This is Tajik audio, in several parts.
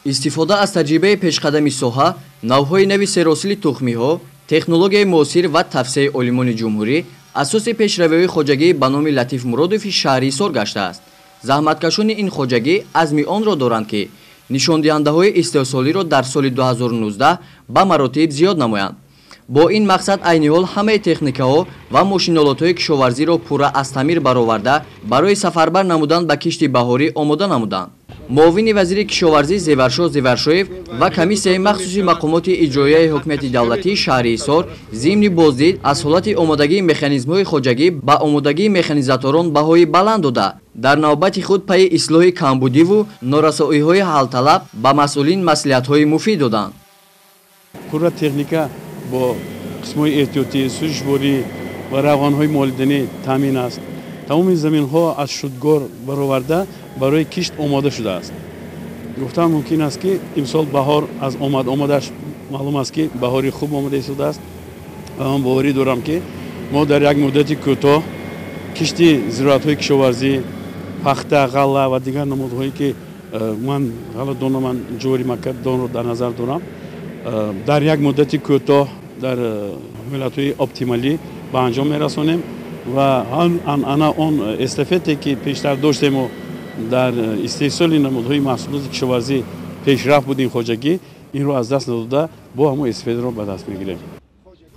истифода аз таҷрибаи пешқадами соҳа, навъҳои нави серосили тухмиҳо, технологияи муосир ва тавсеяи олимони ҷумҳурӣ асоси пешравиҳои хоҷагӣ ба номи Латиф Муродови Шаҳрисор гаштааст. Заҳматкашони ин хоҷагӣ азми онро доранд ки нишондиҳандаҳои истеҳсолиро дар соли 2019 ба маротиб зиёд намоянд. бо ин мақсад айни ҳол ҳамаи техникаҳо ва мошинолотҳои кишоварзиро пурра аз таъмир бароварда барои сафарбар намудан ба кишти баҳорӣ омода намуданд. муовини вазири кишоварзӣ Зеваршоҳ Зеваршоев ва комиссияи махсуси мақомоти иҷроияи ҳокимияти давлатии шаҳри Ҳисор зимни боздид аз ҳолати омодагии механизмҳои хоҷагӣ ба омодагии механизаторон баҳои баланд дода, дар навбати худ пайи ислоҳи камбудиву норасоиҳои ҳалталаб ба масъулин маслиҳатҳои муфид доданд. пурра техника бо қисмҳои эҳтиётӣ, сӯзишворӣ ва равғанҳои молидани таъмин аст. тамоми заминҳо аз шудгор бароварда барои кишт омода шудааст. гуфтан мумкин аст ки имсол баҳор аз омадаш маълум аст ки баҳори хуб омода истодааст ва ман боварӣ дорам ки мо дар як муддати кӯтоҳ кишти зироатҳои кишоварзӣ, пахта, ғалла ва дигар намудҳое ки ман ғалладонро ман ҷори маккадонро дар назар дорам, дар як муддати кӯтоҳ дар ҳолатҳои оптималӣ ба анҷом мерасонем ва анъана он эстафете ки пештар доштему дар истеҳсоли намудҳои маҳсулоти кишоварзӣ пешрафт будин хоҷагӣ, инро аз даст надода бо ҳамон истифодаро ба даст мегирем.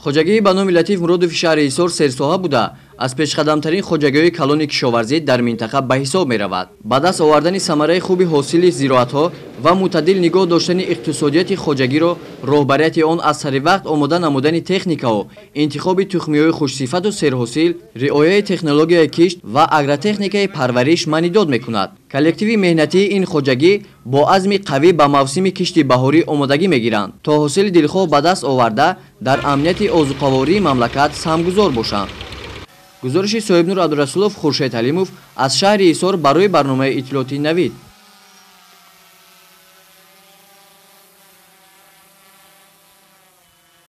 хоҷагии ба номи Латиф Муродови Шаҳри Ҳисор серсоҳа буда аз пешқадамтарин хоҷагиҳои калони кишоварзӣ дар минтақа ба ҳисоб меравад. ба даст овардани самараи хуби ҳосили зироатҳо ва мутаддил нигоҳ доштани иқтисодияти хоҷагиро роҳбарияти он аз сари вақт омода намудани техникаҳо, интихоби тухмиҳои хушсифату серҳосил, риояи технологияи кишт ва агротехникаи парвариш маънидод мекунад. коллективи меҳнатии ин хоҷагӣ бо азми қавӣ ба мавсими кишти баҳорӣ омодагӣ мегиранд, то ҳосили дилхоҳ ба даст оварда дар амнияти озуқавории мамлакат самгузор бошанд. гузориши Соҳибнур Абдурасулов, Хуршед Ҳалимов аз шаҳри Ҳисор барои барномаи иттилоъоти Навид.